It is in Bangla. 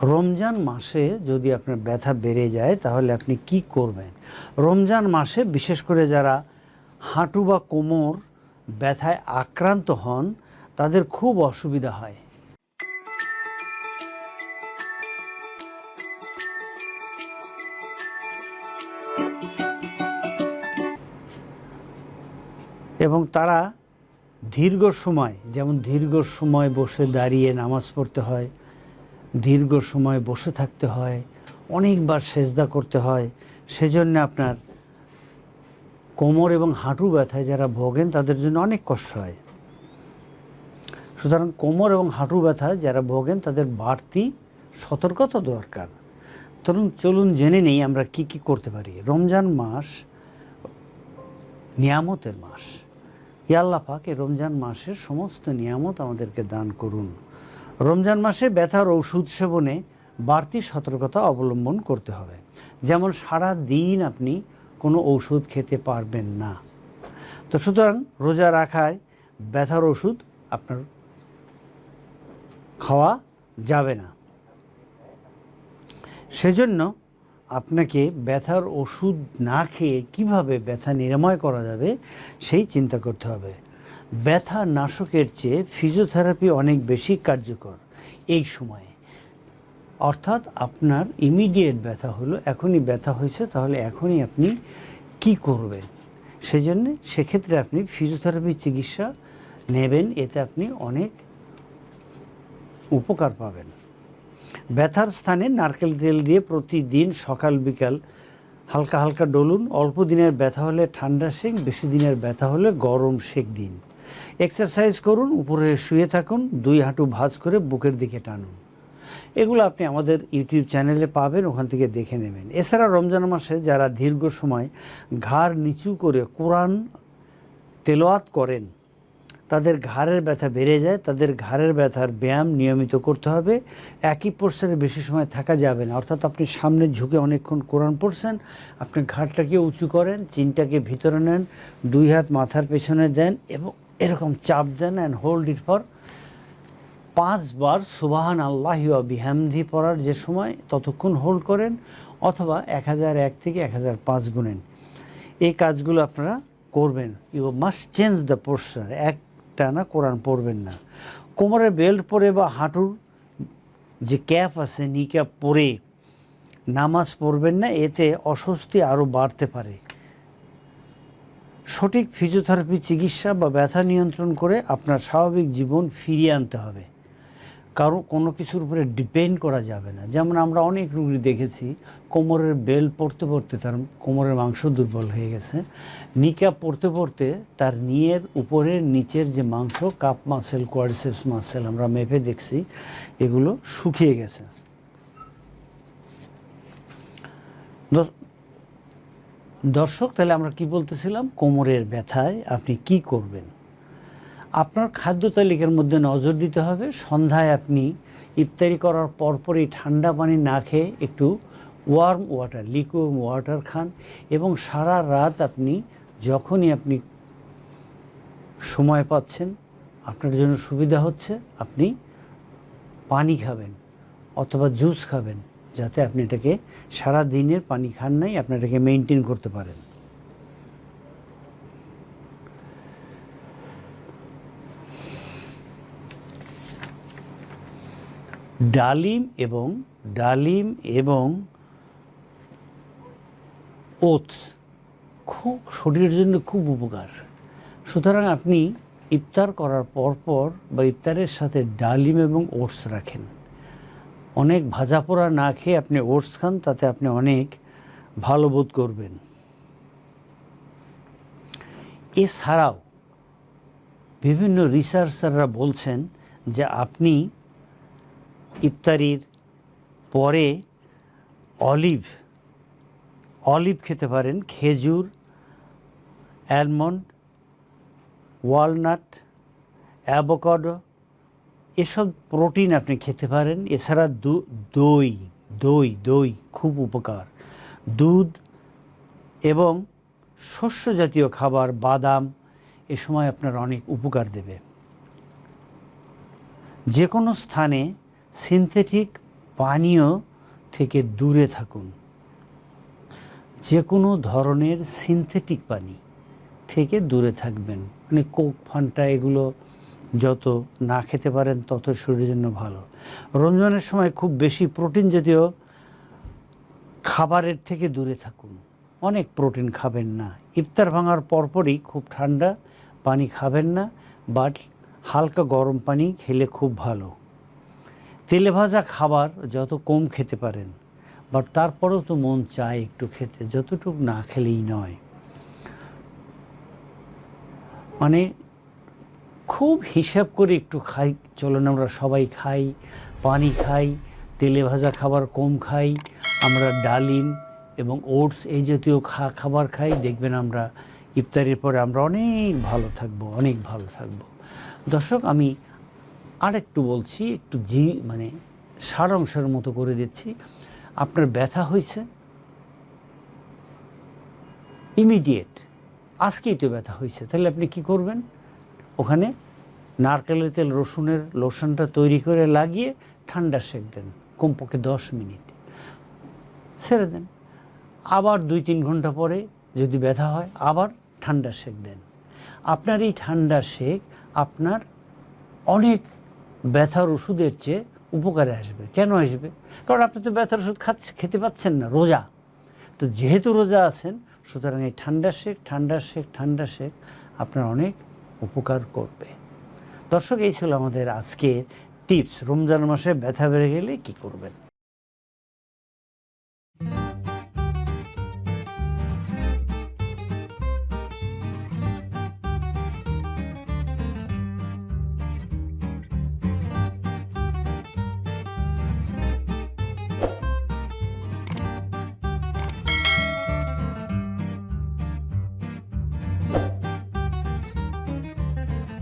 রমজান মাসে যদি আপনার ব্যথা বেড়ে যায় তাহলে আপনি কি করবেন? রমজান মাসে বিশেষ করে যারা হাঁটু বা কোমর ব্যথায় আক্রান্ত হন তাদের খুব অসুবিধা হয়। এবং তারা দীর্ঘ সময় বসে দাঁড়িয়ে নামাজ পড়তে হয়, দীর্ঘ সময় বসে থাকতে হয়, অনেকবার সেজদা করতে হয়। সেজন্য আপনার কোমর এবং হাঁটু ব্যথায় যারা ভোগেন তাদের জন্য অনেক কষ্ট হয়। সুতরাং কোমর এবং হাঁটু ব্যথায় যারা ভোগেন তাদের বাড়তি সতর্কতা দরকার। চলুন জেনে নেই আমরা কি কি করতে পারি। রমজান মাস নিয়ামতের মাস। আল্লাহ পাক এই রমজান মাসের সমস্ত নিয়ামত আমাদেরকে দান করুন। রমজান মাসে ব্যথার ওষুধ সেবনে বাড়তি সতর্কতা অবলম্বন করতে হবে। যেমন সারা দিন আপনি কোনো ওষুধ খেতে পারবেন না, তো সুতরাং রোজা রাখায় ব্যথার ওষুধ আপনার খাওয়া যাবে না। সেজন্য আপনাকে ব্যথার ওষুধ না খেয়ে কীভাবে ব্যথা নিরাময় করা যাবে সেই চিন্তা করতে হবে। ব্যথা নাশকের চেয়ে ফিজিওথেরাপি অনেক বেশি কার্যকর এই সময়ে। অর্থাৎ আপনার ইমিডিয়েট ব্যথা হলো, এখনই ব্যথা হয়েছে, তাহলে এখনই আপনি কি করবেন? সেজন্য সেক্ষেত্রে আপনি ফিজিওথেরাপি চিকিৎসা নেবেন, এতে আপনি অনেক উপকার পাবেন। ব্যথার স্থানে নারকেল তেল দিয়ে প্রতিদিন সকাল বিকাল হালকা হালকা ডলুন। অল্প দিনের ব্যথা হলে ঠান্ডা সেক, বেশি দিনের ব্যথা হলে গরম সেক দিন। এক্সারসাইজ করুন, উপরে শুয়ে থাকুন, 2 হাঁটু ভাঁজ করে বুকের দিকে টানুন। এগুলো আপনি আমাদের ইউটিউব চ্যানেলে পাবেন, ওখান থেকে দেখে নেবেন। এছাড়া রমজান মাসে যারা দীর্ঘ সময় ঘাড় নিচু করে কোরআন তেলাওয়াত করেন তাদের ঘাড়ের ব্যথা বেড়ে যায়। তাদের ঘাড়ের ব্যথার ব্যায়াম নিয়মিত করতে হবে। একই পোস্টারে বেশি সময় থাকা যাবে না। অর্থাৎ আপনি সামনে ঝুঁকে অনেকক্ষণ কোরআন পড়ছেন, আপনি ঘাড়টাকে উঁচু করেন, চিনটাকে ভিতরে নেন, 2 হাত মাথার পেছনে দেন এবং এরকম চাপ দেন অ্যান্ড হোল্ড ইট ফর 5 বার সুবহান আল্লাহি ওয়া বিহামদি পড়ার যে সময় ততক্ষণ হোল্ড করেন, অথবা 1001 থেকে 1005 গুনেন। এই কাজগুলো আপনারা করবেন। You must change the poster, একটানা কোরআন পড়বেন না। কোমরে বেল্ট পরে বা হাঁটুর যে ক্যাপ আছে নি ক্যাপ পরে নামাজ পড়বেন না, এতে অস্বস্তি আরও বাড়তে পারে। সঠিক ফিজিওথেরাপি চিকিৎসা বা ব্যথা নিয়ন্ত্রণ করে আপনার স্বাভাবিক জীবন ফিরিয়ে আনতে হবে। কারণ কোনো কিছুর উপরে ডিপেন্ড করা যাবে না। যেমন আমরা অনেক রোগী দেখেছি কোমরের বেল্ট পড়তে পড়তে তার কোমরের মাংস দুর্বল হয়ে গেছে, নিক্যাপ পড়তে পড়তে তার নিয়ের উপরের নিচের যে মাংস, কাপ মাসেল, কোয়াড্রিসেপস মাসেল আমরা মেপে দেখছি, এগুলো শুকিয়ে গেছে। দর্শক, তাহলে আমরা কি বলতেছিলাম? কোমরের ব্যথায় আপনি কি করবেন? আপনার খাদ্য তালিকার মধ্যে নজর দিতে হবে। সন্ধ্যায় আপনি ইফতারি করার পরপরই ঠান্ডা পানি না খেয়ে একটু ওয়ার্ম ওয়াটার, লিকুইড ওয়াটার খান, এবং সারা রাত আপনি যখনই আপনি সময় পাচ্ছেন, আপনার জন্য সুবিধা হচ্ছে, আপনি পানি খাবেন অথবা জুস খাবেন, যাতে আপনি এটাকে সারা দিনের পানি খান নাই, আপনি এটাকে মেনটেন করতে পারেন। ডালিম এবং ওটস খুব শরীরের জন্য খুব উপকার। সুতরাং আপনি ইফতার করার পর বা ইফতারের সাথে ডালিম এবং ওটস রাখেন। অনেক ভাজা পোড়া না খেয়ে আপনি ওটস খান, তাতে আপনি অনেক ভালো বোধ করবেন। এছাড়াও বিভিন্ন রিসার্চাররা বলছেন যে আপনি ইফতারির পরে অলিভ খেতে পারেন, খেজুর, অ্যালমন্ড, ওয়ালনাট, অ্যাভোকাডো, এসব প্রোটিন আপনি খেতে পারেন। এছাড়া দই খুব উপকার। দুধ এবং শস্য জাতীয় খাবার, বাদাম, এ সময় আপনার অনেক উপকার দেবে। যে কোনো স্থানে সিনথেটিক পানীয় থেকে দূরে থাকুন। যে কোনো ধরনের সিনথেটিক পানি থেকে দূরে থাকবেন, মানে কোক, ফান্টা এগুলো যত না খেতে পারেন তত শরীরের জন্য ভালো। রমজানের সময় খুব বেশি প্রোটিন জাতীয় খাবারের থেকে দূরে থাকুন, অনেক প্রোটিন খাবেন না। ইফতার ভাঙার পরপরই খুব ঠান্ডা পানি খাবেন না, বাট হালকা গরম পানি খেলে খুব ভালো। তেলে ভাজা খাবার যত কম খেতে পারেন, বাট তারপরেও তো মন চায় একটু খেতে, যতটুকু না খেলেই নয়। মানে খুব হিসাব করে একটু খাই, চলেন আমরা সবাই খাই, পানি খাই, তেলে ভাজা খাবার কম খাই, আমরা ডালিম এবং ওটস এই জাতীয় খাবার খাই, দেখবেন আমরা ইফতারের পরে আমরা অনেক ভালো থাকবো, অনেক ভালো থাকবো। দর্শক, আমি আরেকটু বলছি, একটু মানে সারাংশের মতো করে দিচ্ছি। আপনার ব্যথা হয়েছে, ইমিডিয়েট আজকেই তো ব্যথা হয়েছে, তাহলে আপনি কি করবেন? ওখানে নারকেলের তেল, রসুনের লোশনটা তৈরি করে লাগিয়ে ঠান্ডা সেঁক দেন, কমপক্ষে 10 মিনিট, ছেড়ে দেন। আবার 2-3 ঘন্টা পরে যদি ব্যথা হয় আবার ঠান্ডা সেঁক দেন। আপনার এই ঠান্ডা সেঁক আপনার অনেক ব্যথার ওষুধের চেয়ে উপকারে আসবে। কেন আসবে? কারণ আপনি তো ব্যথার ওষুধ খেতে পাচ্ছেন না, রোজা। তো যেহেতু রোজা আছেন, সুতরাং এই ঠান্ডা সেঁক আপনার অনেক উপকার করবে। দর্শক, এই ছিল আমাদের আজকে টিপস, রমজান মাসে ব্যথা বেড়ে গেলে কি করবেন।